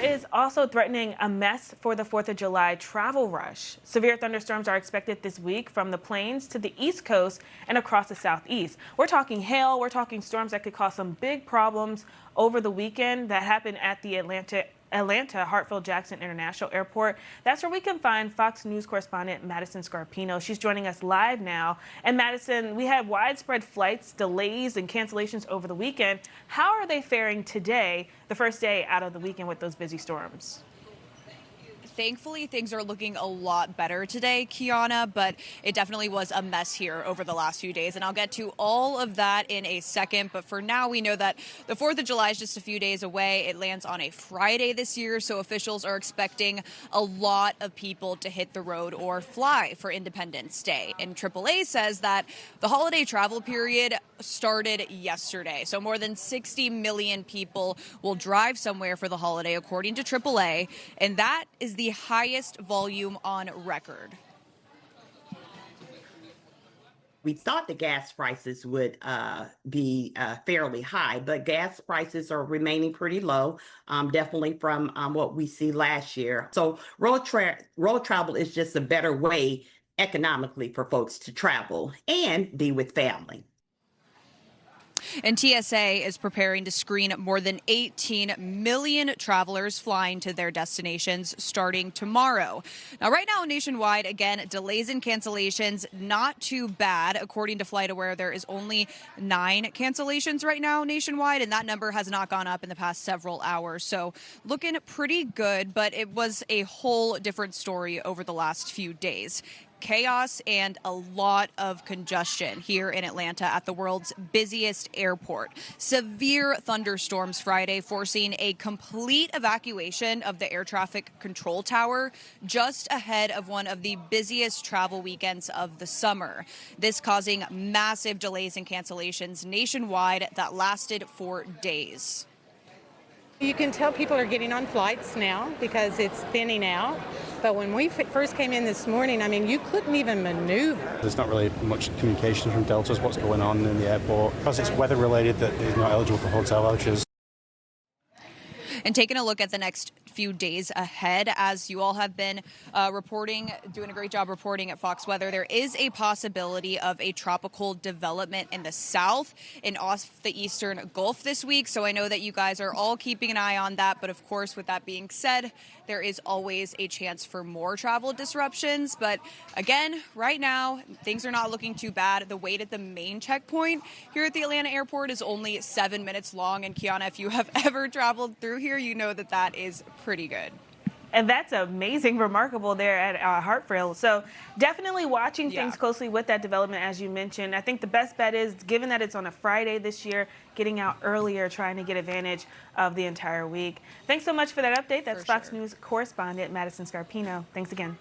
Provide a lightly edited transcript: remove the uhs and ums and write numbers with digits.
is also threatening a mess for the 4th of July travel rush. Severe thunderstorms are expected this week from the plains to the East Coast and across the Southeast. We're talking hail, we're talking storms that could cause some big problems over the weekend that happened at the Atlanta Hartsfield-Jackson International Airport. That's where we can find Fox News correspondent Madison Scarpino. She's joining us live now. And Madison, we had widespread flights, delays, and cancellations over the weekend. How are they faring today, the first day out of the weekend with those busy storms? Thankfully, things are looking a lot better today, Kiana, but it definitely was a mess here over the last few days. And I'll get to all of that in a second. But for now, we know that the 4th of July is just a few days away. It lands on a Friday this year, so officials are expecting a lot of people to hit the road or fly for Independence Day. And AAA says that the holiday travel period started yesterday. So more than 60 million people will drive somewhere for the holiday, according to AAA. And that is the highest volume on record. We thought the gas prices would be fairly high, but gas prices are remaining pretty low, definitely from what we see last year. So road travel is just a better way economically for folks to travel and be with family. And TSA is preparing to screen more than 18 million travelers flying to their destinations starting tomorrow. Now, right now nationwide, again, delays and cancellations, not too bad. According to FlightAware, there is only 9 cancellations right now nationwide, and that number has not gone up in the past several hours. So looking pretty good, but it was a whole different story over the last few days. Chaos and a lot of congestion here in Atlanta at the world's busiest airport. Severe thunderstorms Friday forcing a complete evacuation of the air traffic control tower just ahead of one of the busiest travel weekends of the summer. This causing massive delays and cancellations nationwide that lasted for days. You can tell people are getting on flights now because it's thinning out. But when we first came in this morning, I mean, you couldn't even maneuver. There's not really much communication from Delta as what's going on in the airport. Because it's weather related that they're not eligible for hotel vouchers. And taking a look at the next few days ahead, as you all have been reporting, doing a great job reporting at Fox Weather, there is a possibility of a tropical development in the south and off the eastern Gulf this week. So I know that you guys are all keeping an eye on that. But of course, with that being said, there is always a chance for more travel disruptions. But again, right now, things are not looking too bad. The wait at the main checkpoint here at the Atlanta airport is only 7 minutes long. And Kiana, if you have ever traveled through here, you know that that is pretty good. And that's amazing, remarkable there at Hartsfield. So definitely watching things closely with that development, as you mentioned. I think the best bet is, given that it's on a Friday this year, getting out earlier, trying to get advantage of the entire week. Thanks so much for that update. That's Fox News correspondent Madison Scarpino. Thanks again.